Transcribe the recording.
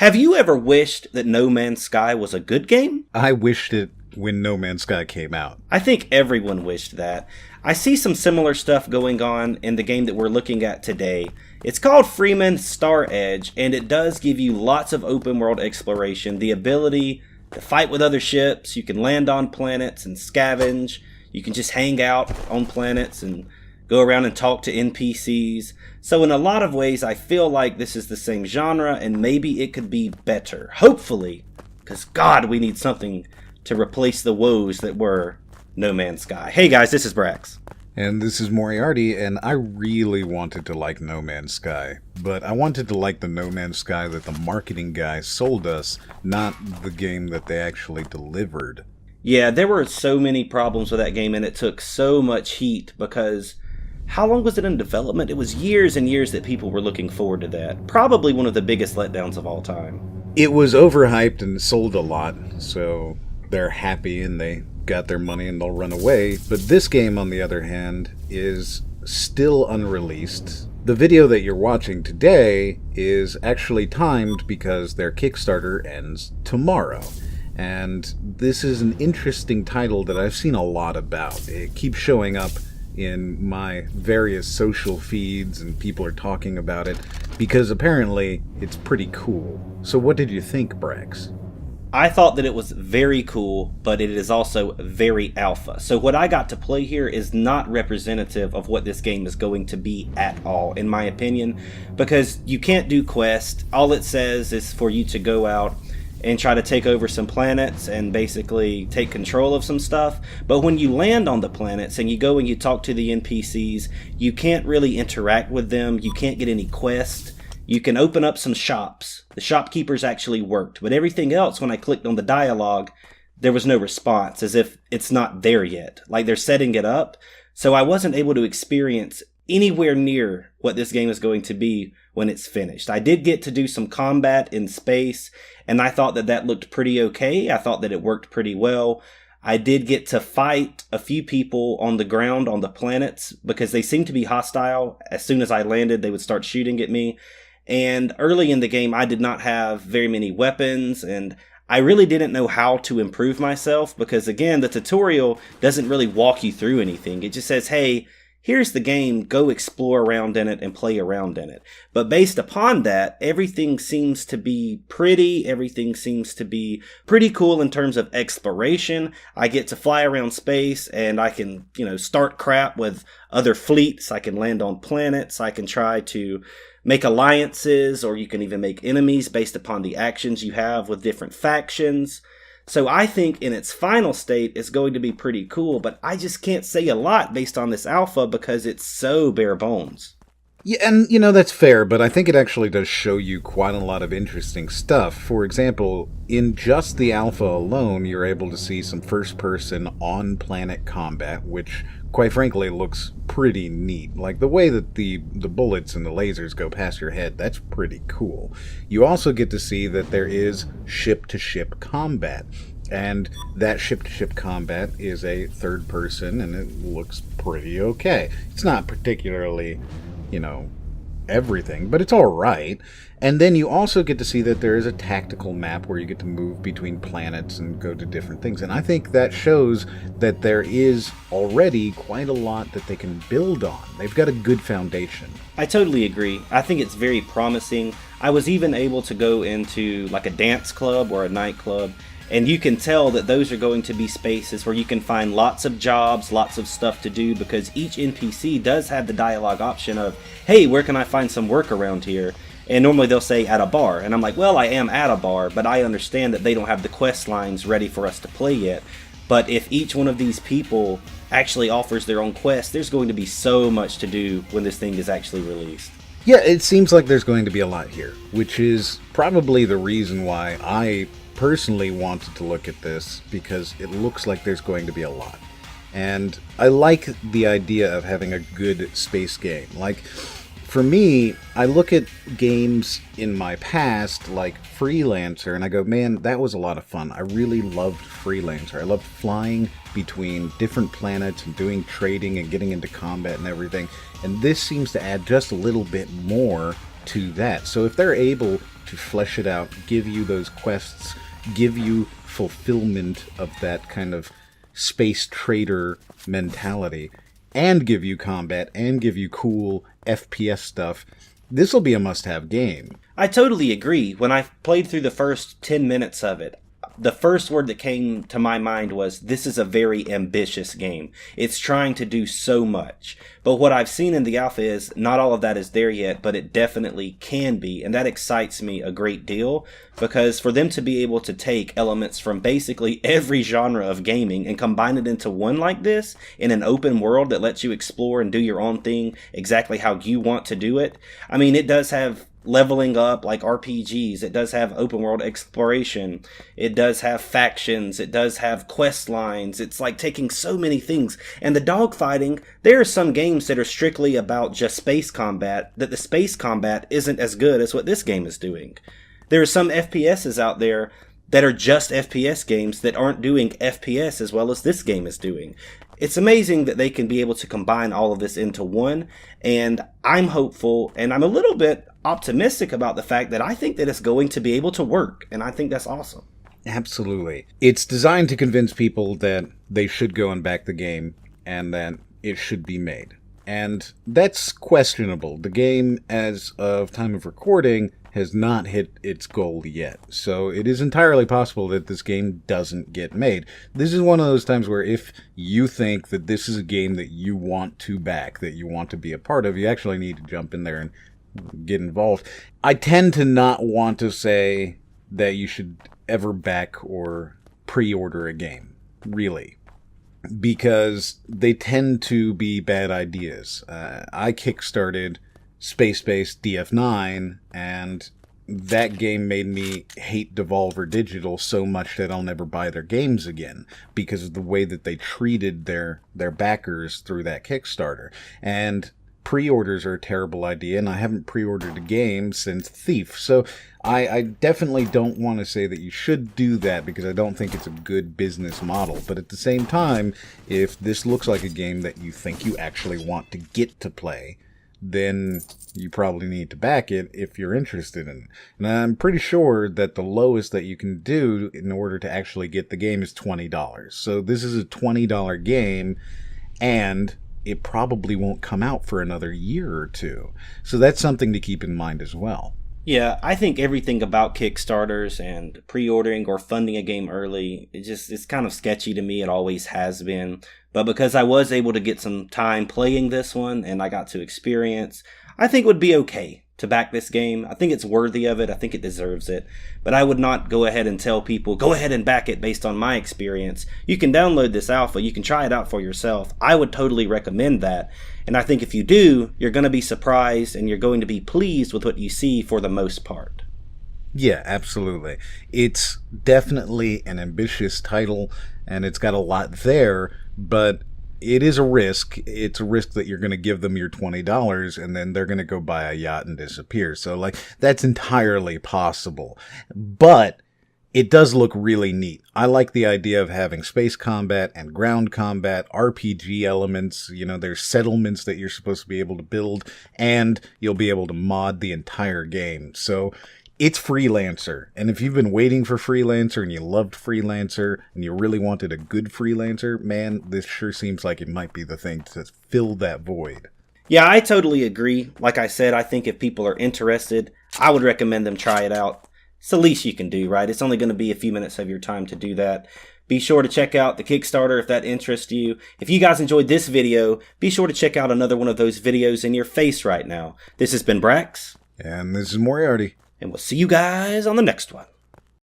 Have you ever wished that No Man's Sky was a good game? I wished it when No Man's Sky came out. I think everyone wished that. I see some similar stuff going on in the game that we're looking at today. It's called Freeman Star Edge, and it does give you lots of open world exploration, the ability to fight with other ships, you can land on planets and scavenge, you can just hang out on planets and go around and talk to NPCs. So in a lot of ways, I feel like this is the same genre, and maybe it could be better. Hopefully, because God, we need something to replace the woes that were No Man's Sky. Hey guys, this is Brax. And this is MRIXRT, and I really wanted to like No Man's Sky. But I wanted to like the No Man's Sky that the marketing guy sold us, not the game that they actually delivered. Yeah, there were so many problems with that game, and it took so much heat because how long was it in development? It was years and years that people were looking forward to that. Probably one of the biggest letdowns of all time. It was overhyped and sold a lot, so they're happy and they got their money and they'll run away. But this game, on the other hand, is still unreleased. The video that you're watching today is actually timed because their Kickstarter ends tomorrow. And this is an interesting title that I've seen a lot about. It keeps showing up in my various social feeds and people are talking about it because apparently it's pretty cool. So what did you think, Brax? I thought that it was very cool, but it is also very alpha. So what I got to play here is not representative of what this game is going to be at all, in my opinion, because you can't do quests. All it says is for you to go out and try to take over some planets and basically take control of some stuff. But when you land on the planets and you go and you talk to the NPCs, you can't really interact with them. You can't get any quests. You can open up some shops. The shopkeepers actually worked. But everything else, when I clicked on the dialogue, there was no response, as if it's not there yet. Like they're setting it up. So I wasn't able to experience anywhere near what this game is going to be when it's finished. I did get to do some combat in space, and I thought that that looked pretty okay. I thought that it worked pretty well. I did get to fight a few people on the ground on the planets because they seemed to be hostile. As soon as I landed, they would start shooting at me. And early in the game, I did not have very many weapons, and I really didn't know how to improve myself because, again, the tutorial doesn't really walk you through anything. It just says, hey, here's the game, go explore around in it and play around in it. But based upon that, everything seems to be pretty. Everything seems to be pretty cool in terms of exploration. I get to fly around space and I can, start crap with other fleets. I can land on planets. I can try to make alliances, or you can even make enemies based upon the actions you have with different factions. So I think in its final state, it's going to be pretty cool, but I just can't say a lot based on this alpha because it's so bare bones. Yeah, and that's fair, but I think it actually does show you quite a lot of interesting stuff. For example, in just the alpha alone, you're able to see some first-person on-planet combat, which, quite frankly, looks pretty neat. Like, the way that the bullets and the lasers go past your head, that's pretty cool. You also get to see that there is ship-to-ship combat. And that ship-to-ship combat is a third person, and it looks pretty okay. It's not particularly, everything, but it's all right. And then you also get to see that there is a tactical map where you get to move between planets and go to different things. And I think that shows that there is already quite a lot that they can build on. They've got a good foundation. I totally agree. I think it's very promising. I was even able to go into like a dance club or a nightclub, and you can tell that those are going to be spaces where you can find lots of jobs, lots of stuff to do, because each NPC does have the dialogue option of, hey, where can I find some work around here? And normally they'll say at a bar. And I'm like, well, I am at a bar, but I understand that they don't have the quest lines ready for us to play yet. But if each one of these people actually offers their own quest, there's going to be so much to do when this thing is actually released. Yeah, it seems like there's going to be a lot here, which is probably the reason why I personally wanted to look at this, because it looks like there's going to be a lot. And I like the idea of having a good space game. Like, for me, I look at games in my past, like Freelancer, and I go, man, that was a lot of fun. I really loved Freelancer. I loved flying between different planets and doing trading and getting into combat and everything. And this seems to add just a little bit more to that. So if they're able to flesh it out, give you those quests, give you fulfillment of that kind of space trader mentality, and give you combat, and give you cool FPS stuff, this will be a must-have game. I totally agree. When I played through the first 10 minutes of it, the first word that came to my mind was, this is a very ambitious game. It's trying to do so much. But what I've seen in the alpha is, not all of that is there yet, but it definitely can be. And that excites me a great deal, because for them to be able to take elements from basically every genre of gaming and combine it into one like this, in an open world that lets you explore and do your own thing exactly how you want to do it. I mean, it does have leveling up like RPGs, it does have open world exploration, it does have factions, it does have quest lines. It's like taking so many things. And the dogfighting, there are some games that are strictly about just space combat, that the space combat isn't as good as what this game is doing. There are some FPSs out there that are just FPS games that aren't doing FPS as well as this game is doing. It's amazing that they can be able to combine all of this into one, and I'm hopeful, and I'm a little bit optimistic about the fact that I think that it's going to be able to work, and I think that's awesome. Absolutely. It's designed to convince people that they should go and back the game, and that it should be made. And that's questionable. The game, as of time of recording, has not hit its goal yet. So it is entirely possible that this game doesn't get made. This is one of those times where if you think that this is a game that you want to back, that you want to be a part of, you actually need to jump in there and get involved. I tend to not want to say that you should ever back or pre-order a game, really, because they tend to be bad ideas. I kickstarted Space-Based DF9, and that game made me hate Devolver Digital so much that I'll never buy their games again because of the way that they treated their backers through that Kickstarter. And pre-orders are a terrible idea, and I haven't pre-ordered a game since Thief. So I definitely don't want to say that you should do that because I don't think it's a good business model. But at the same time, if this looks like a game that you think you actually want to get to play, then you probably need to back it if you're interested in it. And I'm pretty sure that the lowest that you can do in order to actually get the game is $20. So this is a $20 game, and it probably won't come out for another year or two. So that's something to keep in mind as well. Yeah, I think everything about Kickstarters and pre-ordering or funding a game early, it's kind of sketchy to me. It always has been. But because I was able to get some time playing this one and I got to experience, I think it would be okay to back this game. I think it's worthy of it. I think it deserves it. But I would not go ahead and tell people, go ahead and back it based on my experience. You can download this alpha. You can try it out for yourself. I would totally recommend that. And I think if you do, you're going to be surprised and you're going to be pleased with what you see for the most part. Yeah, absolutely. It's definitely an ambitious title, and it's got a lot there, but it is a risk. It's a risk that you're going to give them your $20 and then they're going to go buy a yacht and disappear. So, like, that's entirely possible. But it does look really neat. I like the idea of having space combat and ground combat, RPG elements. You know, there's settlements that you're supposed to be able to build, and you'll be able to mod the entire game. So it's Freelancer. And if you've been waiting for Freelancer and you loved Freelancer and you really wanted a good Freelancer, man, this sure seems like it might be the thing to fill that void. Yeah, I totally agree. Like I said, I think if people are interested, I would recommend them try it out. It's the least you can do, right? It's only going to be a few minutes of your time to do that. Be sure to check out the Kickstarter if that interests you. If you guys enjoyed this video, be sure to check out another one of those videos in your face right now. This has been Brax. And this is Moriarty. And we'll see you guys on the next one.